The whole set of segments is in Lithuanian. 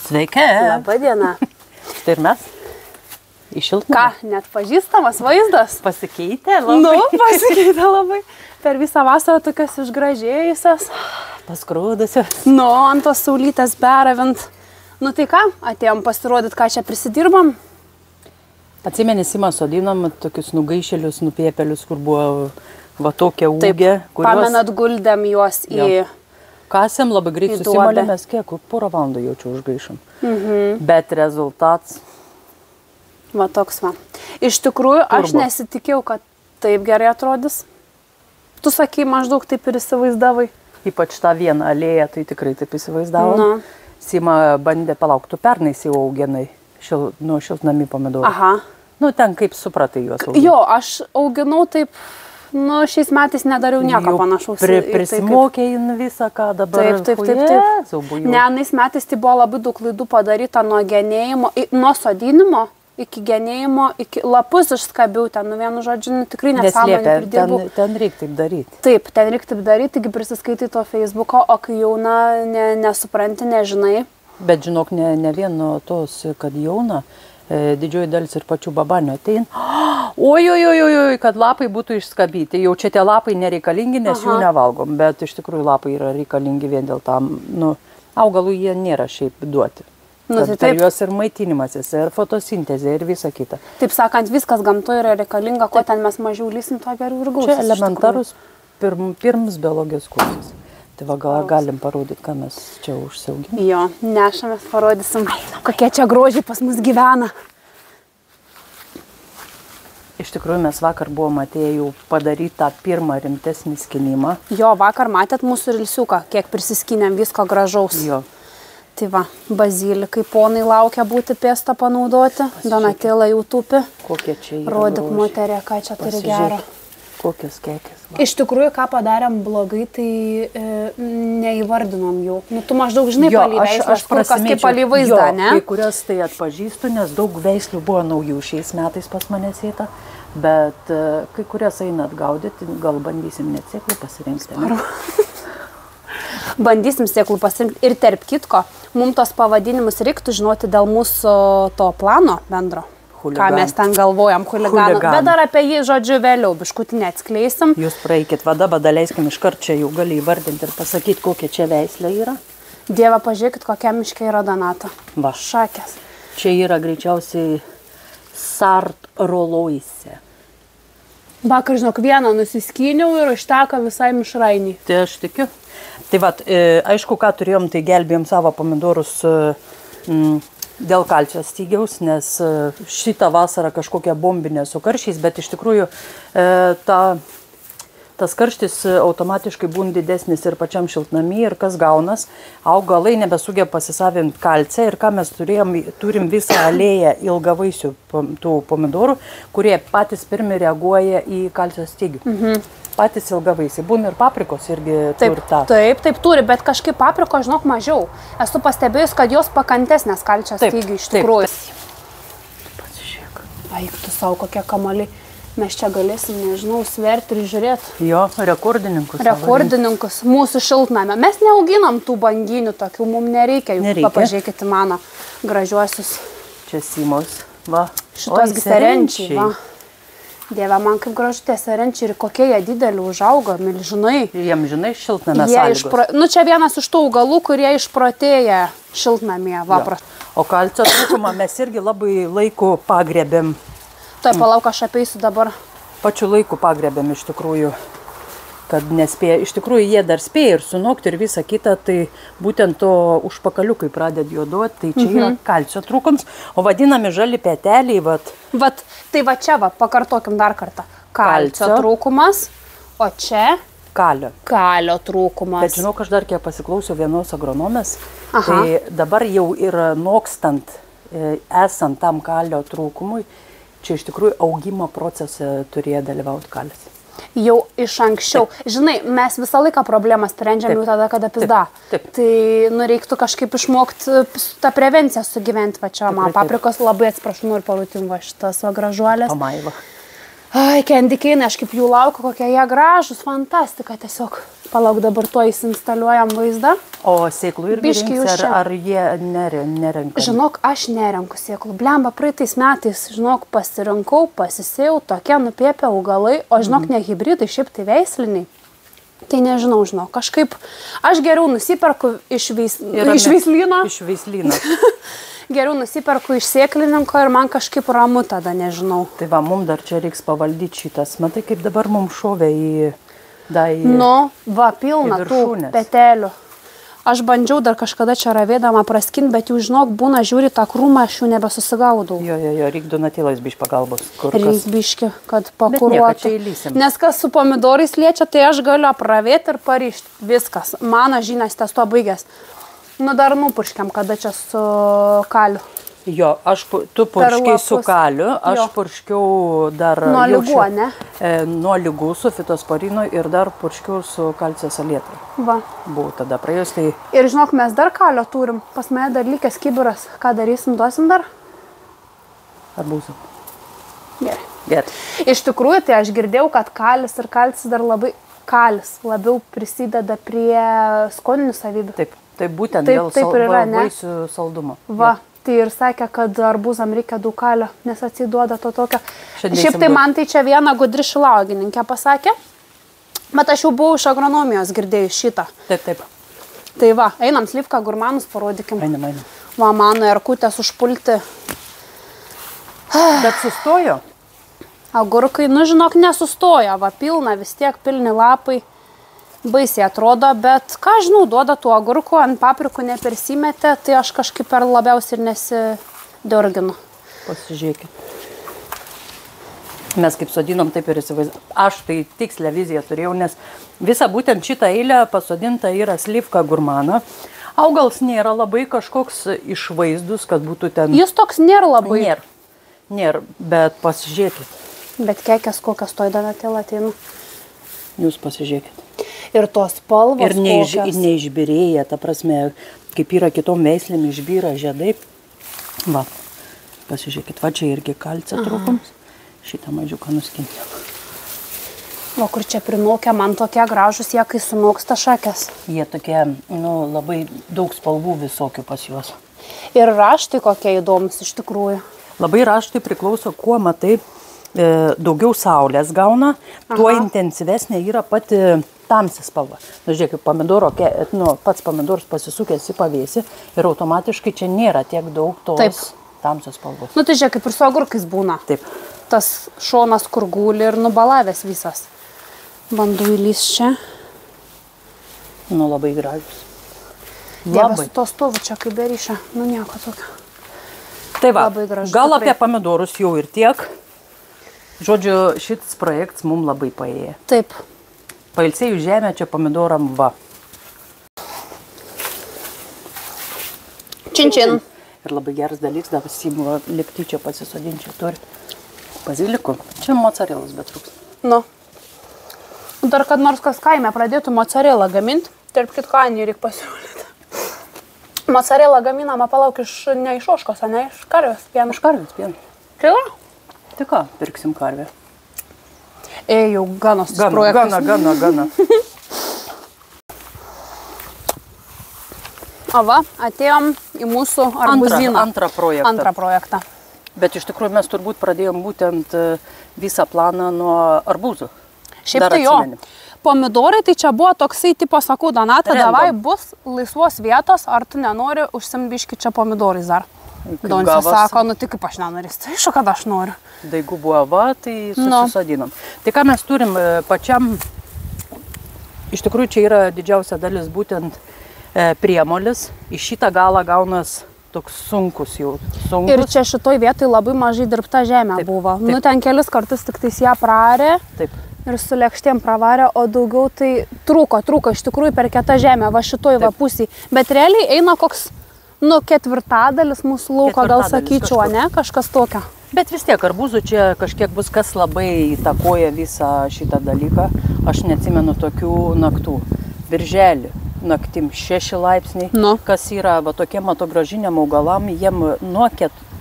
Sveiki. Labą dieną. Tai ir mes į šiltnamį. Ką, net pažįstamas vaizdas? Pasikeitė labai. Nu, pasikeitė labai. Per visą vasarą tokias išgražėjusios. Paskrūdusios. Nu, ant tos saulytės beravint. Nu tai ką, atėjom pasirodyti, ką čia prisidirbam. Atsimeni, Simą sodinom tokius nugaišelius, nupiepelius, kur buvo va tokia ūgė. Pamenat, guldėm juos į... Kasėm labai greit susimalėmės, kiek, porą valandų jaučiu užgaišom. Bet rezultats... Va toks va. Iš tikrųjų, aš nesitikėjau, kad taip gerai atrodys. Tu sakai, maždaug taip ir įsivaizdavai. Ypač tą vieną alėją, tai tikrai taip įsivaizdavom. Sima bandė palauktų pernai jau auginai nuo šiltnamį pomidorų. Aha. Nu, ten kaip supratai juos auginti. Jo, aš auginau taip, nu, šiais metais nedariau nieko panašaus. Prisimokė visą, ką dabar. Taip. Ne, anais metais tai buvo labai daug klaidų padaryta nuo genėjimo, nuo sodinimo iki genėjimo, iki lapus išskabiau ten, nu vienu žodžiu, tikrai nesąmonė pridirbau. Ten reikia taip daryti. Taip, ten reikia taip daryti, taigi prisiskaitai to Facebooko, o kai jauna, nesupranti, nežinai. Bet žinok, ne vieno tos, kad jauna, didžioji dalis ir pačių babanių ateina. Oi, kad lapai būtų išskabyti. Jau čia tie lapai nereikalingi, nes jų nevalgom, bet iš tikrųjų lapai yra reikalingi vien dėl tam, nu, augalų jie nėra šiaip duoti. Per juos ir maitinimasis, ir fotosintezė, ir visa kita. Taip sakant, viskas gamtoje yra reikalinga, ko ten mes mažiau lysim, to geriau ir gausis. Čia elementarus pirmas biologijos kursas. Tai va, galim parodyti, ką mes čia užsiauginame. Jo, nešamės, parodysim, kokie čia grožiai pas mus gyvena. Iš tikrųjų, mes vakar buvom atėję jau padaryti tą pirmą rimtesnį skinimą. Jo, vakar matėt mūsų rilsiuką, kiek prisiskinėm visko gražaus. Jo. Tai va, bazilikai ponai laukia būti pėstą panaudoti. Donatėlą jau tupi. Kokie čia yra. Rodyk, moterė, ką čia turi gero. Kokios kekės. Iš tikrųjų, ką padarėm blogai, tai neįvardinom jų. Nu, tu maždaug žinai palyveislas, kur kas kaip palyvaizda, ne? Kai kurias tai atpažįstu, nes daug veislių buvo naujų šiais metais pas mane sėta. Bet kai kurias eina atgaudyti, gal bandysim net sėklų pasirinkti. Bandysim sėklų pasirinkti. Ir tarp kitko, mums tos pavadinimus reiktų žinoti dėl mūsų to plano bendro. Ką mes ten galvojam, chuliganų. Bet dar apie jį, žodžiu, vėliau biškutį neatskleisim. Jūs praeikit, daleiskim iš karto, čia jau gali įvardinti ir pasakyti, kokia čia veislė yra. Dieve, pažiūrėkit, kokia miškė yra Donata. Va. Šakės. Čia yra greičiausiai Sartroloise. Vakar, žinok, vieną nusiskyniau ir užteka visai mišrainį. Tai aš tikiu. Tai va, aišku, ką turėjom, tai gelbėjom savo pomidorus dėl kalcio stygiaus, nes šitą vasarą kažkokia bombinė su karščiais, bet iš tikrųjų tas karštis automatiškai būna didesnis ir pačiam šiltnamy ir kas gaunas, augalai nebesugeba pasisavinti kalciją ir ką mes turim visą alėją ilgavaisių tų pomidorų, kurie patys pirmi reaguoja į kalcio stygių. Patys ilgavaisiai. Būna ir paprikos irgi turi tą. Taip, turi, bet kažkaip papriko, žinok, mažiau. Esu pastebėjus, kad jos pakantesnės kalcio stygiui iš tikrųjų. Pasižiūrėk. Eik tu savo, kokie kamaliai. Mes čia galėsim, nežinau, sverti ir žiūrėti. Jo, rekordininkus. Rekordininkus mūsų šiltname. Mes neauginam tų banginių tokių, mums nereikia. Papažiūrėkite mano gražiuosius. Čia Simos, va. Šitos serenčiai, va. Dieve, man kaip gražu tie serenčiai ir kokie jie dideli užaugo, milžinai. Jiem žinai šiltname sąlygos. Nu, čia vienas iš tų augalų, kurie išprotėja šiltnamėje. O kalcio trūkumą mes irgi labai laiku pagrebėm. Tai palauk, aš apeisiu dabar. Pačiu laiku pagrebėm iš tikrųjų, kad nespėja. Iš tikrųjų, jie dar spėja ir sunokti ir visą kitą, tai būtent to užpakaliukai pradeda juoduoti, tai čia yra kalcio trūkums, o vadinami žali peteliai, Tai va čia, pakartokim dar kartą. Kalcio trūkumas, o čia kalio trūkumas. Bet žinau, aš dar kiek pasiklausiau vienos agronomės, tai dabar jau yra nokstant, esant tam kalio trūkumui, čia iš tikrųjų augimo procese turėjo dalyvauti kalis. Jau iš anksčiau. Žinai, mes visą laiką problemą sprendžiam jau tada, kada pizda. Tai reiktų kažkaip išmokti tą prevenciją sugyventi. Va čia, man paprikos labai atsiprašau ir parūtim va šitas va gražuolės. Pamaiva. Ai, kendikeinai, aš kaip jų laukiu, kokie jie gražus, fantastika tiesiog. Palauk, dabar tuo įsinstaliuojam vaizdą. O sėklų irgi Biškį rinksi, jūs čia. ar jie nerenka? Žinok, aš nerenku sėklų. Blemba, praeitais metais, žinok, pasirinkau, pasisėjau, tokie nupėpę augalai, o žinok, ne hibridai, šiaip tai veisliniai. Tai nežinau, žinok, kažkaip aš geriau nusiperku iš veislyno. Iš veislyno. Geriau nusiperku iš sėklininko ir man kažkaip ramu tada, nežinau. Tai va, mums dar čia reiks pavaldyti šitas. Matai, kaip dabar mums šovė į... Nu, va, pilna tų petelių. Aš bandžiau dar kažkada čia ravėdama praskinti, bet jau, žinok, būna žiūri tą krūmą, aš jau nebesusigaudau. Jo, reik Donatelos biški pagalbos. Reik biški, kad pakuruotų. Nes kas su pomidorais liečia, tai aš galiu pravėti ir parišti. Viskas. Mano žinias ties to baigęs. Nu, dar nupurškiam, kada čia su kaliu. Jo, tu purškiai su kaliu, aš purškiau dar... Nuo lygų, ne? Nuo lygų su fitosporinu ir dar purškiau su kalcio salietra. Va. Buvau tada praėjus, tai... Ir žinok, mes dar kalio turim. Pas mane dar likęs kibiras. Ką darysim, duosim dar? Arbūzų. Gerai. Iš tikrųjų, tai aš girdėjau, kad kalis ir kalcis dar labiau prisideda prie skoninių savybių. Taip, tai būtent dėl vaisių saldumo. Va. Tai ir sakė, kad arbūzam reikia daug kalio, nes atsiduoda to tokio. Šiaip tai man tai čia viena gudri šilauogininkė pasakė, bet aš jau buvau iš agronomijos girdėjus šitą. Taip. Tai va, einam Slivka gurmanus parodykim. Einam. Va, mano erkutės užpulti. Bet sustojo? Agurkai, nu žinok, nesustojo, va, pilna, vis tiek pilni lapai. Baisiai atrodo, bet ką žinau, duoda tų agurkų, ant paprikų nepersimetė, tai aš kažkaip per labiausiai ir nesidiorginu. Pasižiūrėkit. Mes kaip sodinom, taip ir įsivaizduojam. Aš tai tikslę viziją turėjau, nes visa būtent šitą eilę pasodinta yra Slivka gurmana. Augalas nėra labai kažkoks išvaizdus, kad būtų ten... Jis toks nėra labai. Nėra, bet pasižiūrėkit. Bet kekės kokios toj Donatėlą ateina. Jūs pasižiūrėkit. Ir tos spalvos ir neišbirėja, ta prasme, kaip yra kitom veislėm išbyra žiedai. Va, pasižiūrėkit, va čia irgi kalcio trūkums. Šitą mažiuką nuskinti. O kur čia prinokia, man tokie gražus, jie kai sunoksta šakės. Jie tokie, labai daug spalvų visokių pas juos. Ir raštai kokie įdomus iš tikrųjų. Labai raštai priklauso, kuo matai, daugiau saulės gauna, tuo intensyvesnė yra pati tamsi spalva. Nu, žiūrėk, pats pomidorius pasisukęs į pavėsį ir automatiškai čia nėra tiek daug tos tamsios spalvos. Nu, tai žiūrėk, kaip ir su agurkais būna. Taip. Tas šonas, kur guli ir nubalavęs visas. Bandau įlys čia. Nu, labai gražus. Dievas, su to stovu čia kaip beryšia. Nu, nieko tokio. Tai va, gražu, gal tikrai. Apie pomidorus jau ir tiek. Žodžiu, šitas projektas mums labai paėjo. Taip. Pailsėjų žemę čia pomidoram va. Čin. Ir labai geras dalykas, dar Simo likti čia pasisodinčiau turi. Bazilikų. Čia mocarelas bet trūks. Nu. Dar kad nors kas kaime pradėtų mocarelą gaminti, tarp kitko Anį reikia pasiūlyti. Mocarelą gaminama, palauk, ne iš ožkos, o ne iš karvės pieno. Iš karvės pieno. Tai? Tai ką, pirksim karvę. Jau ganos projektas. Gana. O va, atėjom į mūsų arbūzyną. Antrą projektą. Bet iš tikrųjų mes turbūt pradėjom būtent visą planą nuo arbūzų. Šiaip tai jo. Pomidorai tai čia buvo toksai, tipo, sakau, Donata, davai bus laisvos vietos, ar tu nenori užsimbiški čia pomidorais dar. Doncija sako, nu tik kaip aš nenorės, tai iš kad aš noriu. Daigų buvo va, tai susisodinom. Tai ką mes turim pačiam, iš tikrųjų čia yra didžiausia dalis būtent priemolis, į šitą galą gaunas toks sunkus. Ir čia šitoj vietoj labai mažai dirbta žemė buvo. Nu ten kelis kartus tik tais ją prarė. Taip. Ir su lėkštėm pravarė, o daugiau tai trūko iš tikrųjų per kietą žemę, va šitoj va pusėj. Bet realiai eina koks, ketvirtadalis mūsų lauko, gal sakyčiau, ne, kažkas tokio. Bet vis tiek arbūzų čia kažkiek bus, kas labai įtakoja visą šitą dalyką. Aš neatsimenu tokių naktų. Birželį naktim 6 laipsniai, kas yra va tokiem matogražiniam augalam, jiem nuo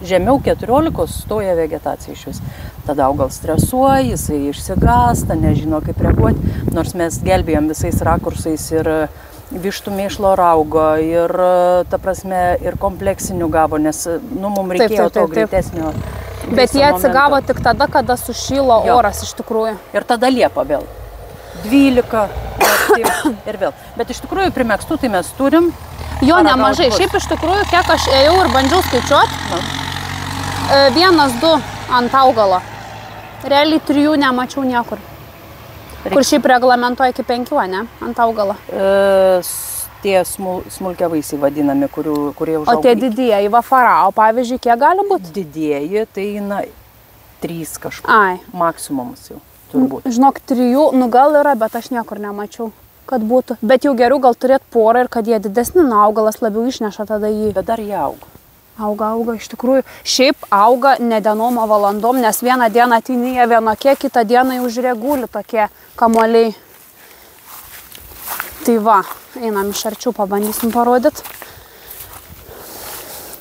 žemiau 14 stoja vegetacija iš vis. Tada augalas stresuoja, jisai išsigąsta, nežino kaip reaguoti, nors mes gelbėjom visais rakursais ir vištų mėšlo raugo ir, ta prasme, ir kompleksinių gavo, nes, nu, mums reikėjo to greitesnio. Bet jie atsigavo tik tada, kada sušylo oras iš tikrųjų. Ir tada Liepa vėl. 12 ir vėl. Bet iš tikrųjų primekstų tai mes turim. Jo, nemažai. Šiaip iš tikrųjų, kiek aš ėjau ir bandžiau skaičiuoti, 1-2 ant augalo. Realiai 3 nemačiau niekur. Kur šiaip reglamentuoja iki 5, ne? Ant augalo. Tie smulkiavaisiai vadinami, kurie užauga. O tie didieji vafarao, pavyzdžiui, kiek gali būti? Didieji, tai 3 kažkur. Maksimums jau turbūt. Žinok, 3, nu gal yra, bet aš niekur nemačiau, kad būtų. Bet jau geriau gal turėti porą ir kad jie didesni, nu augalas labiau išneša tada jį. Bet dar jie auga. Auga, iš tikrųjų. Šiaip auga ne dienom, o valandom, nes vieną dieną ateini jie vienokie, kitą dieną jau užreguli tokie kamuoliai. Tai va, einam iš arčiau, pabandysim parodyti.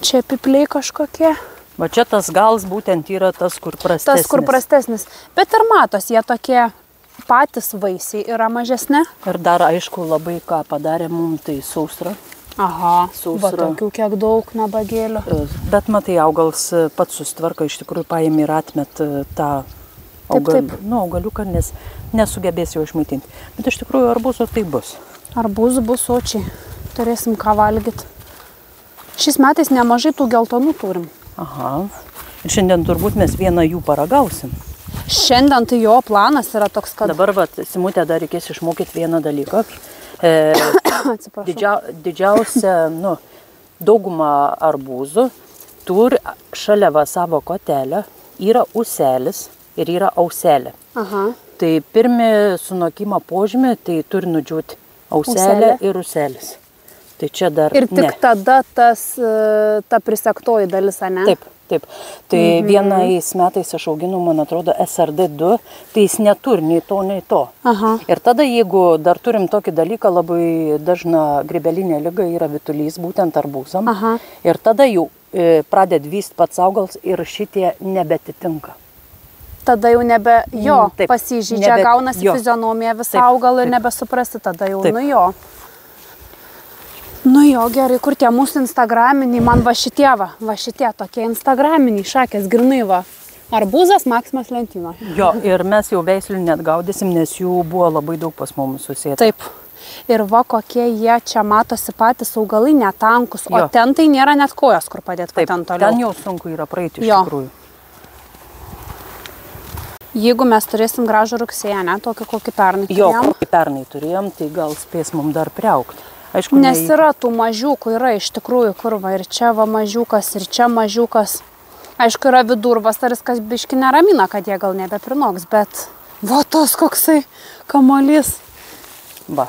Čia pipliai kažkokie. Va čia tas gals būtent yra tas, kur prastesnis. Tas, kur prastesnis. Bet ir matos, jie tokie patys vaisiai yra mažesni. Ir dar, aišku, labai ką padarė mums, tai sausra. Aha, va tokių kiek daug nabagėlių. Bet matai, augalas pats susitvarko, iš tikrųjų paėmė ir atmet tą augaliuką, nes nesugebės jo išmaitinti. Bet iš tikrųjų arbūzo tai bus. Arbūzų bus sočiai, turėsim ką valgyti. Šiais metais nemažai tų geltonų turim. Aha, ir šiandien turbūt mes vieną jų paragausim. Šiandien tai jo planas yra toks, kad... Dabar, va, Simutė, dar reikės išmokyti vieną dalyką. Didžiausia, nu, dauguma arbūzų turi šalia va savo kotelę, yra uselis ir yra auselė. Aha. Tai pirmi sunokimo požymė, tai turi nudžiūti auselė ir uselis. Tai čia dar ir tik tada ta prisektoji dalis, ne? Taip. Taip, tai vienais metais aš auginu, man atrodo, SRD2, tai jis neturi nei to, nei to. Aha. Ir tada, jeigu dar turim tokį dalyką, labai dažna grybelinė liga yra vitulys, būtent arbūzam. Aha. Ir tada jau pradeda vyst pats augalas ir šitie nebetitinka. Tada jau nebe jo pasižydžia, gaunasi fizionomija visą augalą ir nebesuprasti, tada jau, nu jo. Nu jo, gerai, kur tie mūsų instagraminiai, man va šitie tokie instagraminiai šakės, grinai va. Arbūzas Maksimas lentyno. Jo, ir mes jau veislių net gaudysim, nes jų buvo labai daug pas mumis susėta. Taip. Ir va kokie jie čia matosi patys augalai netankus, o ten tai nėra net kojos, kur padėti ten toliau. Ten jau sunku yra praeiti iš tikrųjų. Jeigu mes turėsim gražų rugsėją, ne, tokį kokį pernai turėjom. Jo, kokį pernai turėjom, tai gal spės mums dar priaukti. Aišku, nes yra tų mažiukų, yra iš tikrųjų kur va, ir čia va mažiukas, ir čia mažiukas. Aišku, yra vidurvasaris, kas biški neramina, kad jie gal nebeprinoks, bet va tos koksai kamuolys. Va,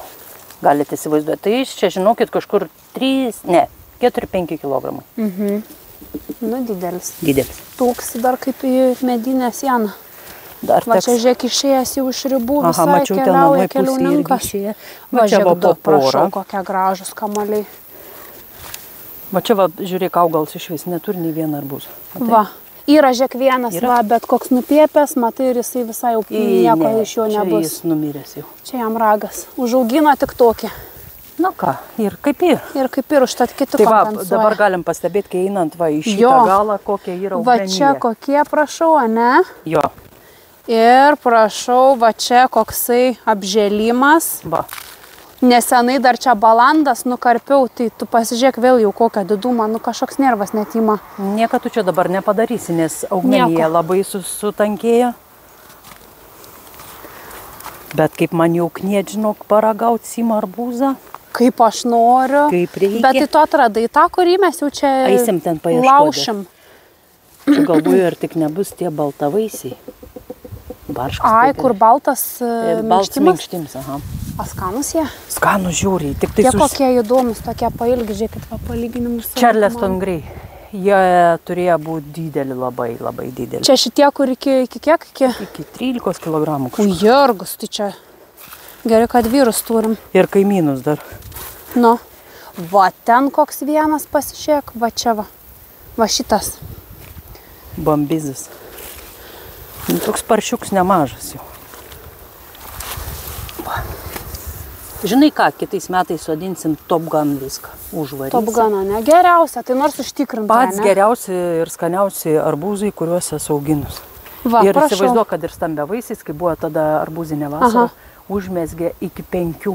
galite įsivaizduoti, tai čia žinokit kažkur 4-5 kilogramai. Nu, didelis. Didelis. Tūksi dar kaip į medinę sieną. Dar va čia žiūrėk išėjęs jau iš ribų, visai keliauja keliauninkas. Va žiūrėk, prašau, kokie gražus kamuoliai. Va čia va, žiūrėk, augalas iš vis neturi nei vieną arbūzą. Va, yra žiūrėk vienas, va, bet koks nupiepęs, matai, ir jisai visai jau nieko iš jo nebus. Čia jis numiręs jau. Čia jam ragas. Užaugino tik tokį. Na ką, ir kaip ir. Ir kaip ir, užtat kiti kompensuoja. Tai va, dabar galim pastebėti, kai einant va į šitą galą, kokia yra augalinė. Va čia kokie, prašau, ne? Jo. Ir prašau, va čia koksai apžėlimas. Va. Nesenai dar čia balandas nukarpiau, tai tu pasižiūrėk vėl jau kokią didumą, nu kažkoks nervas netima. Nieko tu čia dabar nepadarysi, nes augmenija labai sutankėjo. Bet kaip man jau kniet, žinok, paragauti simą arbūzą. Kaip aš noriu. Kaip reikia. Bet tai tu atradai tą, kurį mes jau čia eisim ten paieškoti. Laušim. Čia galvoju, ar tik nebus tie baltavaisiai. Barškas. Ai, kur baltas minkštimas. Aha. A skanus jie? Skanus žiūriai. Tik tai tie kokie įdomus, tokie pailgi, žiūrėkit, palyginimus. Charleston Grey. Jie turėjo būti dideli, labai dideli. Čia šitie, kur iki kiek? Iki 13 kilogramų. Jurgus, tai čia gerai, kad vyrus turim. Ir kaimynus dar. Nu, va ten koks vienas pasižiūrėk, va čia va. Va šitas. Bambizis. Toks paršiuks nemažas jau. Žinai ką, kitais metais sodinsim Top Gun viską. Užvarysim. Top Gun, ne? Geriausia, tai nors užtikrinta, Pats ne? geriausi ir skaniausi arbūzai, kuriuos esu auginus. Va, ir prašau. įsivaizduok, kad ir stambiavaisiais, kai buvo tada arbūzinė vasara, užmesgė iki 5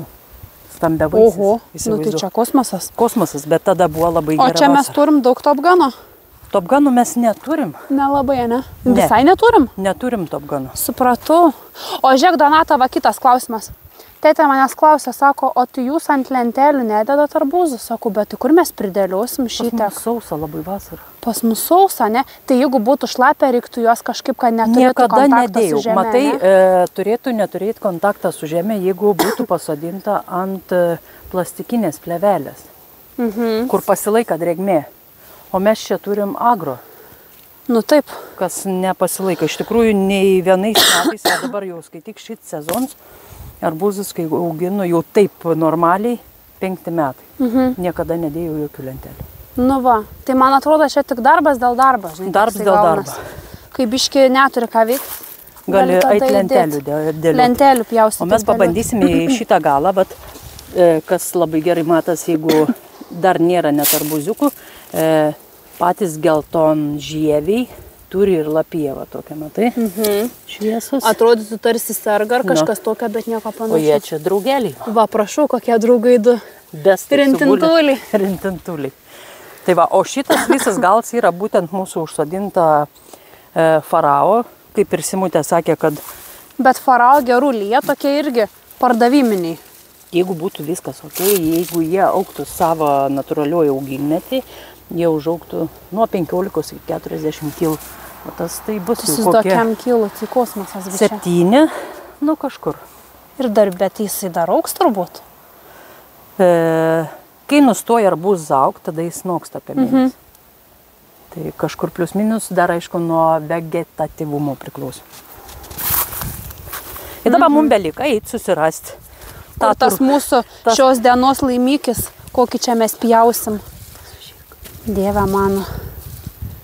stambiavaisiais. Oho, nu tai čia kosmosas. Kosmosas, bet tada buvo labai O gera čia mes vasara. turim daug Top Gun'o? Top Gun'ų mes neturim. Nelabai, ne? Ne. Visai neturim? Neturim Top Gun'ų. Supratau. O žiūrėk, Donata, va kitas klausimas. Tėtė manęs klausė, sako, o tai jūs ant lentelių nededat arbūzų? Sakau, bet tai kur mes pridėliosim šitą? Pas mus sausa labai vasara. Pas mus sausa, ne? Tai jeigu būtų šlapia, reiktų juos kažkaip, kad neturėtų Niekada kontaktą nedėjau. su žeme, Matai, ne? turėtų neturėti kontaktą su žemė, jeigu būtų pasodinta ant plastikinės plevelės, kur pasilaika drėgmė. O mes čia turim agro, Nu taip. kas nepasilaika. Iš tikrųjų, nei vienais metais, o dabar jau skaityk šit sezons, arbūzus, kai auginu jau taip normaliai, 5 metai. Niekada nedėjau jokių lentelių. Nu va, tai man atrodo, čia tik darbas dėl darbo, žinai. Darbas toksai dėl gaunas. Kai biški neturi ką veikti. Gali tada eit lentelių įdėt. dėlioti. Lentelių pjaustyti. O mes pabandysime į šitą galą, bet kas labai gerai matas, jeigu dar nėra net arbūziukų, patys gelton žieviai turi ir lapievą tokią, matai? Šviesus. Atrodytų tarsi serga ar kažkas tokio, bet nieko O jie panašaus. čia draugeliai. Va, prašau, kokie draugai du. Bestai Rintintuliai. sugulę. Rintintuliai. Tai va, o šitas visas galas yra būtent mūsų užsodinta farao, kaip ir Simutė sakė, kad Bet farao gerų lyja tokie irgi pardaviminiai. jeigu būtų viskas ok, jeigu jie augtų savo natūralioje auginmetį, jie užaugtų nuo 15 iki 40 kg. O tas tai bus jau kokie Susidokiam kilų, tai kosmosas bišia. 7, nu kažkur. Ir dar, bet jisai dar augs turbūt. Kai nustoja arbūzas augti, tada jis noksta apie mėnesį. Tai kažkur plius minus dar aišku nuo vegetatyvumo priklauso. Ir dabar mums belika eiti susirasti. Kur tas mūsų šios dienos laimikis, kokį čia mes pjausim. Dieve mano.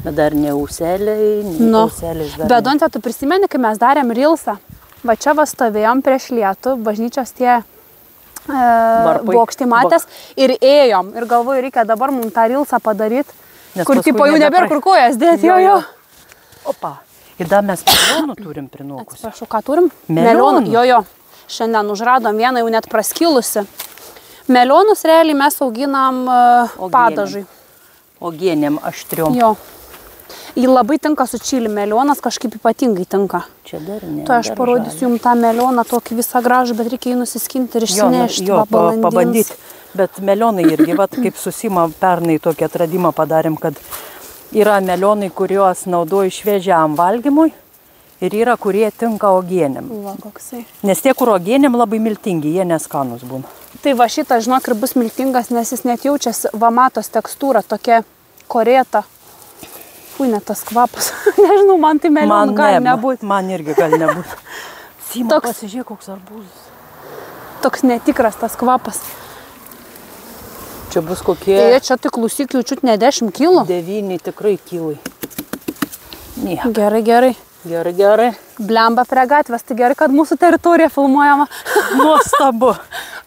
Bet dar ne auseliai, ne Nu, auselės dar. bet Donte, tu prisimeni, kai mes darėm rilsą. Va čia va stovėjom prieš lietų, bažnyčios tie bokštai matęs ir ėjom. Ir galvoju, reikia dabar mums tą rilsą padaryti, Nes kur paskui tipo jau nebėra kur kojas dėti. Jo. Opa. Ir dar mes melionų turim prinokus. Prašau, ką turim? Melionų. Jo. Šiandien užradom vieną jau net praskilusi. Melionus realiai mes auginam padažui. Ogienėm aštriom. Jo. Jį labai tinka su čili. Melionas kažkaip ypatingai tinka. Čia dar ne. Tai aš parodysiu jums tą melioną tokį visą gražų, bet reikia jį nusiskinti ir išsinešti. Jo, pabandyti. Bet melionai irgi, vat, kaip susima pernai tokį atradimą padarėm, kad yra melionai, kuriuos naudoju šviežiam valgymui ir yra, kurie tinka ogienėm. Va, koksai. Nes tie, kur ogienėm labai miltingi, jie neskanus būna. Tai va šitą, žinok, ir bus miltingas, nes jis net jaučiasi, va matos tekstūra tokia korėta. Fui, net tas kvapas. Nežinau, man tai melionų gali nebūti. Man irgi gali nebūti. Sima, Toks- pasižiūrėk, koks arbūzas. Toks netikras tas kvapas. Čia bus kokie Tai čia tai klausyk, jaučiut ne 10 kilų. 9 tikrai kilai. Nieko. Gerai, gerai. Gerai, gerai. Blemba prie gatvės, tai gerai, kad mūsų teritorija filmuojama. Nuostabu.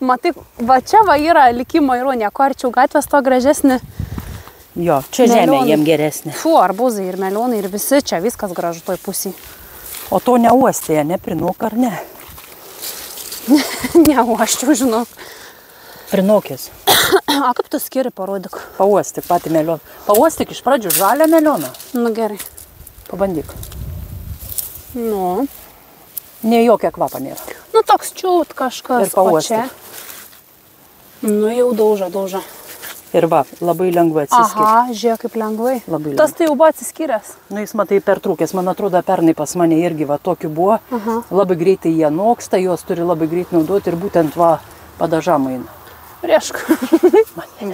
Matai, va čia va yra likimo ironija, kuo arčiau gatvės, to gražesnė. Jo, čia žemė Melionai. jiem geresnė. Fu, arbūzai ir melionai ir visi čia viskas gražu toj pusėje. O to neuostėje, neprinok ar ne? Ne, o aš čia žinau. Prinokės. A kaip tu skiri, parodyk. Pauostyk patį melioną. Pauostyk iš pradžių žalią melioną. Nu gerai. Pabandyk. Nu. Ne jokio kvapo nėra. Nu toks čiūt kažkas. Ir pauostyk. O čia? Nu jau dauža. Ir va, labai lengvai atsiskiria. Aha, žiūrėk kaip lengvai. Labai Tas tai jau buvo atsiskyręs. Nu, jis matai pertrūkęs, man atrodo, pernai pas mane irgi va tokių buvo. Labai greitai jie noksta, juos turi labai greit naudoti ir būtent va padažam eina. Priešk.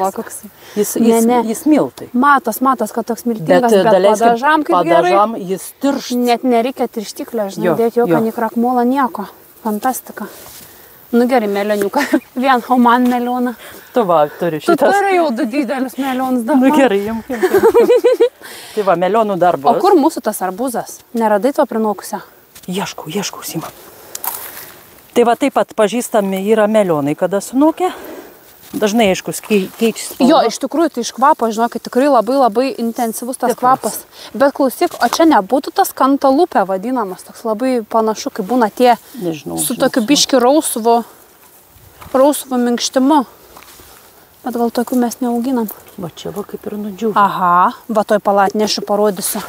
Va koks. Jis miltai. Matos, kad toks miltingas, bet padažam kaip gerai. Padažam jis tiršt. Net nereikia tirštiklio, žinai, Jo, dėti jokio jo. nei krakmolo, nieko. Fantastika. Nu gerai, melioniuką. Vien, o man melioną. Tu va, turi Tu šitas. turi jau 2 didelius melionus dabar. Nu gerai, jam. Tai va, melionų darbas. O kur mūsų tas arbūzas? Neradai to prinokusio? Ieškau, Sima. Tai va taip pat pažįstami yra melionai, kada sunokia. Dažnai, aišku, keičiasi. Jo, iš tikrųjų, tai iš kvapo, žinokit, tikrai labai intensyvus tas kvapas. Bet klausyk, o čia nebūtų tas kantalupė vadinamas, toks labai panašu, kaip būna tie su tokiu biški rausvu minkštimu. Bet gal tokių mes neauginam. Va čia va kaip ir nudžiūvė. Aha, va toj palatnešiu parodysiu.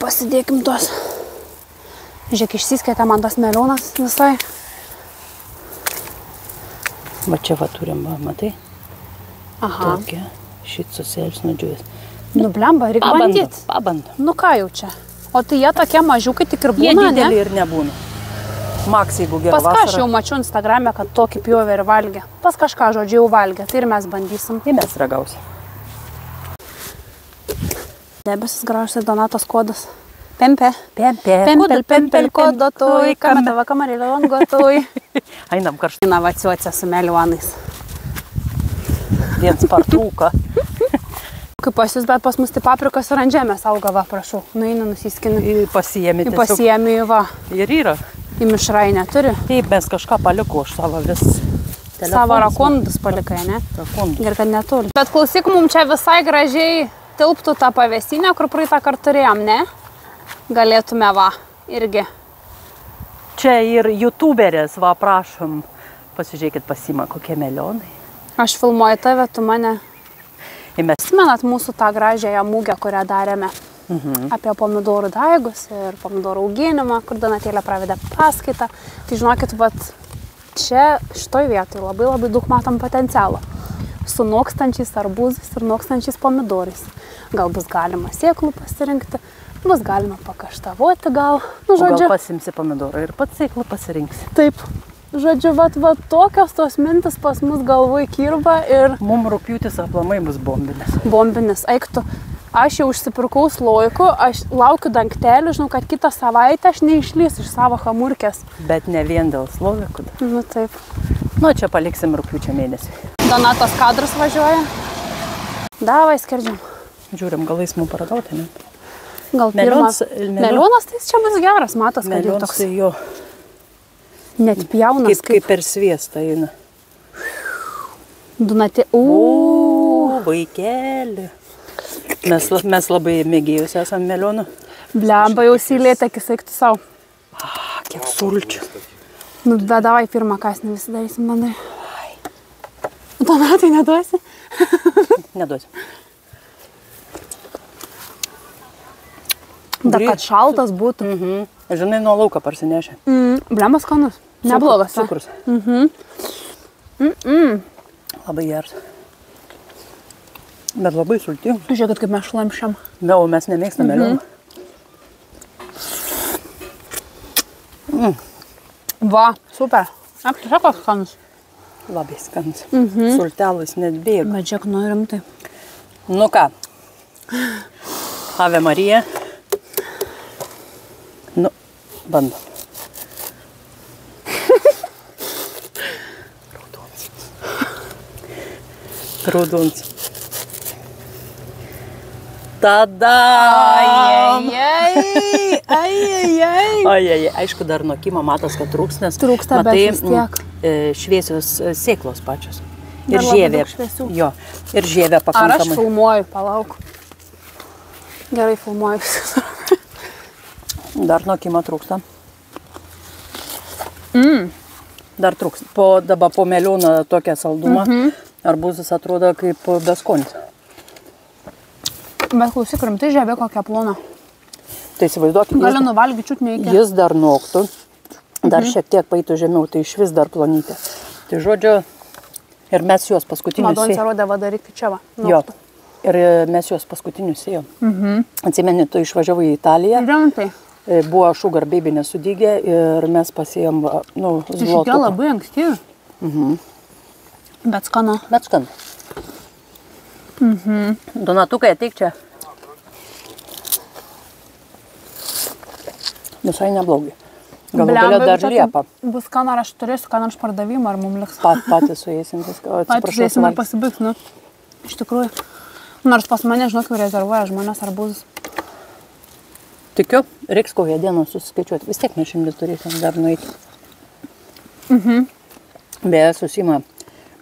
Pasidėkim tuos. Žiūrėk, išsiskaitė man tas melionas visai. Va čia va turim, va, matai? Aha. Tokia, šit susėlis nudžiūvės. Nu, blemba, reikia bandyti. Pabandom. Nu ką jau čia? O tai jie tokie mažiukai tik ir Jie būna, dideli ne? ir nebūna. Maks, jeigu gera Pas ką aš vasara. jau mačiau Instagram'e, kad tokį pjovė ir valgė. Pas kažką, žodžiu, jau valgė. Tai ir mes bandysim. Tai mes ragausim. Debesis gražus Donatos kodas. Pempė. Pempel, kodotoj, kametava kamarėlė langotoj. Einam karštai. Inovacijuose su melionais. Viens partrūka. Kaip pas jūs, bet pas mus tai paprikas ir ant žemės auga, va, prašau. Nueina, nusiskini. Pasiėmė Į tiesiog. pasiėmį, va. Ir yra. Į mišrainę turi. Taip, mes kažką paliko už savo vis. Savo rakondus palikai, ne? Rakondus. Gerai, kad neturi. Bet klausyk, mums čia visai gražiai tilptų tą pavėsinę, kur praeitą kartą turėjom, ne? Galėtume, va, irgi. Čia ir youtuberės, va, prašom. Pasižiūrėkit, pasima kokie melionai. Aš filmuoju tave, tu mane. Ir mes Atsimenat mūsų tą gražiąją mūgę, kurią darėme apie pomidorų daigus ir pomidorų auginimą, kur Donatėlė pravedė paskaitą. Tai žinokit, vat, čia šitoj vietoj labai daug matom potencialo. Su nokstančiais arbūzais ir nokstančiais pomidorais. Gal bus galima sėklų pasirinkti, bus galima pakaštavoti gal. Nu, gal žodžiu, pasimsi pomidorą ir pats sėklų pasirinksi. taip. Žodžiu, vat, tokios tos mintis pas mus galvoj kirba ir Mums rugpjūtis aplamai bus bombinis. bombinis. Eiktų, aš jau užsipirkau slojku, aš laukiu dangtelių, žinau, kad kitą savaitę aš neišlys iš savo hamurkės. Bet ne vien dėl slovėkų. Nu taip. Nu, čia paliksim rugpjūčio mėnesį. Donatos kadras važiuoja. Davai, skerdžiam. Žiūrim, gal eismų paragauti, ne? Gal Melionas- pirmas. Melionas tai čia bus geras, matos, kad jau Melionas toks tai jo, net pjaunas. kaip per sviestą eina. Donatė. Vaikeli. Mes labai mėgėjus esame melionų. Blemba jau sylėta, akis eiktų savo. Kiek sulčių. Nu, bet davai pirmą kasnį visi darysim, bandai. Donatai neduosi? Neduosiu. Dar kad šaltas būtų. Žinai, nuo lauko parsinešė. Blemas skanus. Neblogas. va? Cukrus. Labai geras. Bet labai sultingas. Žiūrėkit, kaip mes šlamšiam. O mes nemėgstam melionų. Va, super. Aptišakas skanus. Labai skanus. Sultelas net bėga. Bet žiūrėk, nu rimtai. Nu ką. Ave Marija. Nu, bandom. Raudonis. Tada. Ai, aišku, dar nuo kimo matos, kad trūks, nes Trūksta, bet vis tiek. Šviesios sėklos pačios. Ir Dar labai žievė. daug šviesių. Jo, ir žievė Ar aš pakankamai. filmuoju, palauk. Gerai filmuoju. Dar nuo kimo trūksta. Dar trūks. Dabar po melioną tokią saldumą. Arbūzas atrodo kaip beskonis. Bet klausyk, rimtai žievė kokią ploną. Tai įsivaizduokit, Galiu nuvalgyti čiut neįkia. jis dar noktų. Dar šiek tiek paeitų žemiau, tai iš vis dar plonytė. Tai žodžiu, ir mes juos paskutinius Madoncija rodė vadaryti čia va. Jo. Ir mes juos paskutinius sėjom. Atsimeni, tu išvažiavai į Italiją. Rimtai. Buvo Sugar Baby nesudygę ir mes pasėjom, nu, Išikė zlotuką. labai ankstyvi. Bet skanu. Bet skan. Donatukai, ateik čia. Visai neblogai. Galų galia dar Liepa. Bus ką nors, aš turėsiu ką nors pardavimą, ar mums liks. Patys suėsim viską. Patys suėsim ir pasibaigs, nu. Iš tikrųjų. Nors pas mane, žinok, rezervuoja žmonės arbūzus. Tikiu, reiks kokią dieną susiskaičiuoti. Vis tiek mes šiandien turėsim dar nueiti. Beje, susima,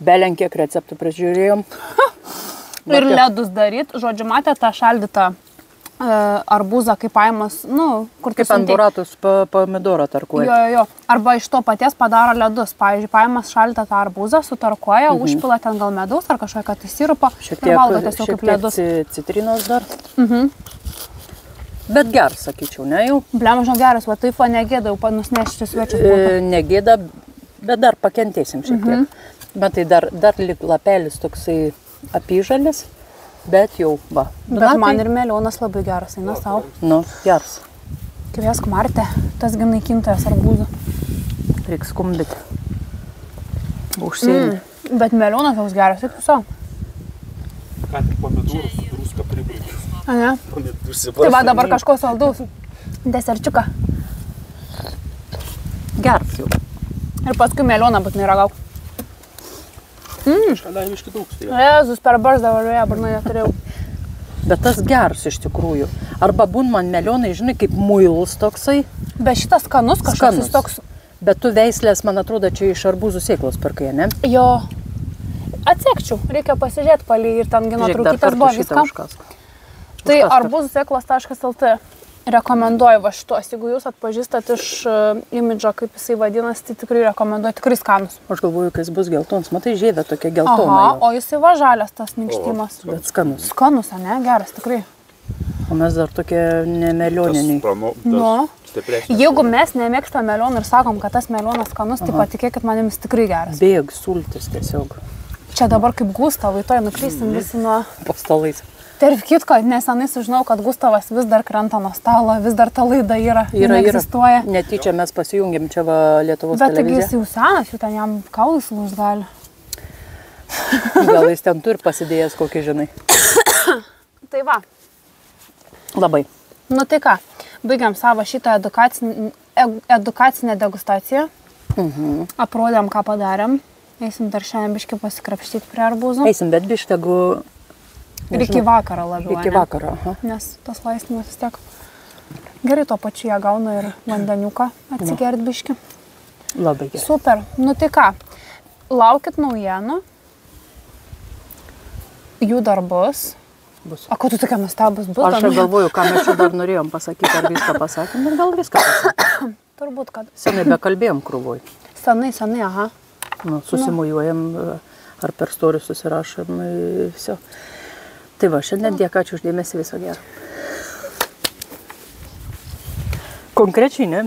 belenkiek receptų pražiūrėjom. Ir ledus daryt. Žodžiu, matė tą šaldytą arbūzą, kaip paimas, nu, kur kaip ant buratus pomidorą tarkuoja. Jo. Arba iš to paties padaro ledus. Pavyzdžiui, paimas šaldytą tą arbūzą, sutarkuoja, užpila ten gal medaus ar kažkokią tai sirupą. Šiek tiek citrinos dar. Bet geras, sakyčiau, ne jau? Blemažo geras, va taip va negėda, jau nusnešti svečius būtų. Negėda, bet dar pakentėsim šiek tiek. Bet tai dar lik lapelis toksai apyžalis. Bet jau, va. Bet man ir melionas labai geras, eina savo. Nu, geras. Kviesk Martę, tas naikintojas arbūzų. Reiks skumbyti. Užsėmė. Bet melionas jau geras, tik savo. Ką tik pomidorus, druską pribrėžęs. A ne? Tai va dabar kažko saldaus. Deserčiuką. Geras jau. Ir paskui melioną būtinai ragauk. Kažkada viški daug stėjo. Jezus, per barzdą važiuoja, burnoje neturėjau. Bet tas geras iš tikrųjų. Arba būn man melionai, žinai, kaip muilas toksai. Bet šitas skanus kažkas toks. Bet tu veislės, man atrodo, čia iš arbūzų sėklos perkai, ne? Jo. Atsekčiau, reikia pasižiūrėti palį ir ten gino trūkytas buvo viską. Tai arbūzsėklos.lt rekomenduoju va šitos. Jeigu jūs atpažįstat iš imidžo, kaip jisai vadinasi, tai tikrai rekomenduoju, tikrai skanus. Aš galvoju, kad jis bus geltons. Matai, žievė tokia geltona. Aha, o jisai va žalias tas minkštimas. Bet skanus. Skanus, ne? Geras, tikrai. O mes dar tokie nemelioniniai. Nu, jeigu mes nemėgstam melionų ir sakom, kad tas melionas skanus, tai patikėkit manimis tikrai geras. Bėg sultis tiesiog. Čia dabar kaip Gustavai, toj nuklysim visi nuo... Po stalais. Tarp kitko, nesenai sužinau, kad Gustavas vis dar krenta nuo stalo, vis dar ta laida yra. Egzistuoja. Netyčia mes pasijungiam čia va Lietuvos televiziją. televiziją. Bet taigi jis jau senas, jau ten jam kaulus lūž gali. Gal jis ten turi pasidėjęs kokį, žinai. Tai va. Labai. Nu tai ką, baigiam savo šitą edukacinę degustaciją. Aprodėm, ką padarėm. Eisim dar šiandien biškį pasikrapštyti prie arbūzų. Eisim, bet bištegu... Ir iki vakaro labiau, Iki vakaro, aha. Nes tas laistymas vis tiek gerai to pačiu jie gauna ir vandeniuką atsigert biškį. Labai gerai. Super. Nu tai ką, laukit naujienų. Jų dar bus. O ko tu tokia nustabus bus? Aš galvoju, ką mes čia dar norėjom pasakyti, ar viską pasakėm, ir gal viską pasakėm. Turbūt, kad. Senai bekalbėjom krūvoj. Senai, aha. Nu, susimujuojam, ar per storius susirašom, viso. Tai va, šiandien dėka, ačiū uždėmesi, viso gero. Konkrečiai, ne?